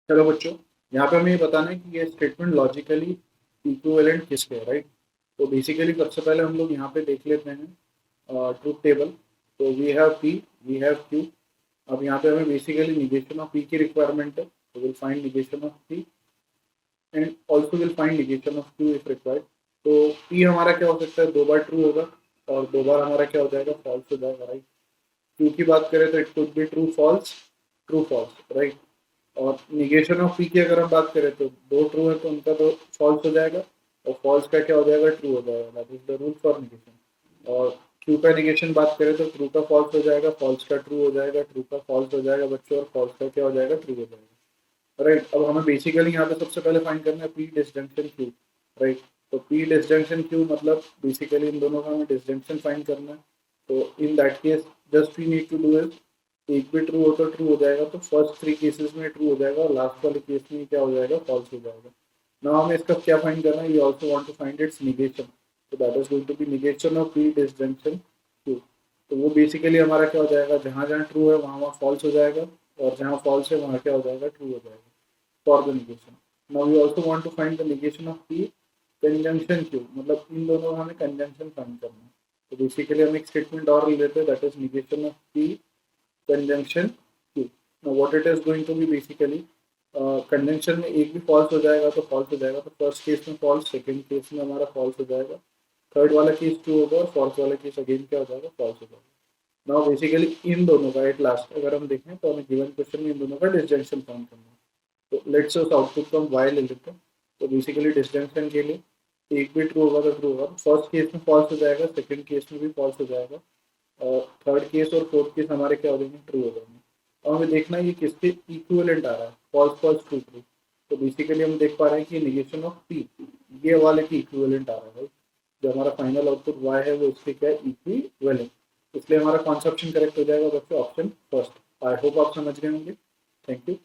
चलो बच्चों, यहाँ पे हमें ये बताना है कि ये स्टेटमेंट लॉजिकली इक्विवेलेंट किसके है, राइट। तो बेसिकली सबसे पहले हम लोग यहाँ पे देख लेते हैं ट्रूथ टेबल। तो we have P, we have Q. अब यहाँ पे हमें बेसिकली निगेशन ऑफ पी की रिक्वायरमेंट है, तो will find negation of P and also will find negation of Q if required. तो पी हमारा क्या हो सकता है, 2 बार ट्रू होगा और 2 बार हमारा क्या हो जाएगा, फॉल्स हो जाएगा, राइट। क्यू की बात करें तो it could be true false, right. और निगेशन ऑफ पी की अगर हम बात करें तो 2 ट्रू है तो उनका तो फॉल्स हो जाएगा और फॉल्स का क्या हो जाएगा, ट्रू हो जाएगा। That is the rule for negation. और ट्रू का निगेशन बात करें तो ट्रू का फॉल्स हो जाएगा, फॉल्स का ट्रू हो जाएगा, ट्रू का फॉल्स हो जाएगा बच्चों, और फॉल्स का क्या हो जाएगा, ट्रू हो जाएगा, राइट। अब हमें बेसिकली यहाँ पे सबसे पहले फाइंड करना है पी डिसजंक्शन क्यू, राइट। तो पी डिसजंक्शन क्यू मतलब बेसिकली इन दोनों का हमें डिसजंक्शन फाइंड करना है। तो in that case just we need to do is, एक भी ट्रू हो तो ट्रू हो जाएगा, तो फर्स्ट 3 केसेस में ट्रू हो जाएगा और लास्ट वाले केस में क्या हो जाएगा, फॉल्स हो जाएगा। नाउ हमें इसका क्या फाइंड करना है, we also want to find its negation. तो that is going to be negation of P disjunction Q. तो वो बेसिकली हमारा क्या हो जाएगा, जहाँ जहाँ ट्रू है वहाँ वहाँ फॉल्स हो जाएगा और जहाँ फॉल्स है वहाँ क्या हो जाएगा, ट्रू हो जाएगा for the negation. Now we also want to find the negation of P conjunction Q, मतलब इन दोनों में हमें कंजंक्शन फाइंड करना है। तो बेसिकली हम एक स्टेटमेंट और ले लेते हैं, that is negation of P conjunction Q. now what it is going to be basically, conjunction में एक भी फॉल्स हो जाएगा तो फॉल्स हो जाएगा, तो फर्स्ट केस में फॉल्स, सेकंड केस में हमारा फॉल्स हो जाएगा, थर्ड वाला केस ट्रू होगा और फोर्थ वाला केस अगेन क्या हो जाएगा, फॉल्स हो जाएगा। नाउ बेसिकली इन दोनों का एट लास्ट अगर हम देखें तो हमें गिवन क्वेश्चन में इन दोनों का डिसजंक्शन फाइंड करना है। तो लेट्स उस आउटपुट को हम वाई ले लेते हैं। तो बेसिकली डिसजंक्शन के लिए एक भी ट्रू होगा तो ट्रू होगा, फर्स्ट केस में फॉल्स हो जाएगा, सेकंड केस में भी फॉल्स हो जाएगा और थर्ड केस और फोर्थ केस हमारे क्या हो जाएंगे, ट्रू हो जाएंगे। और हमें देखना है ये किसके इक्विवेलेंट आ रहा है, फॉल्स फॉल्स ट्रू ट्रू। तो बेसिकली हम देख पा रहे हैं कि निगेशन ऑफ पी ये वाले की इक्विवेलेंट आ रहा है, राइट। जो हमारा फाइनल आउटपुट वाई है वो इसके क्या है, इक्विवेलेंट। इसलिए हमारा कॉन्सेप्शन करेक्ट हो जाएगा बच्चों, ऑप्शन फर्स्ट। आई होप आप समझ गए होंगे। Thank you.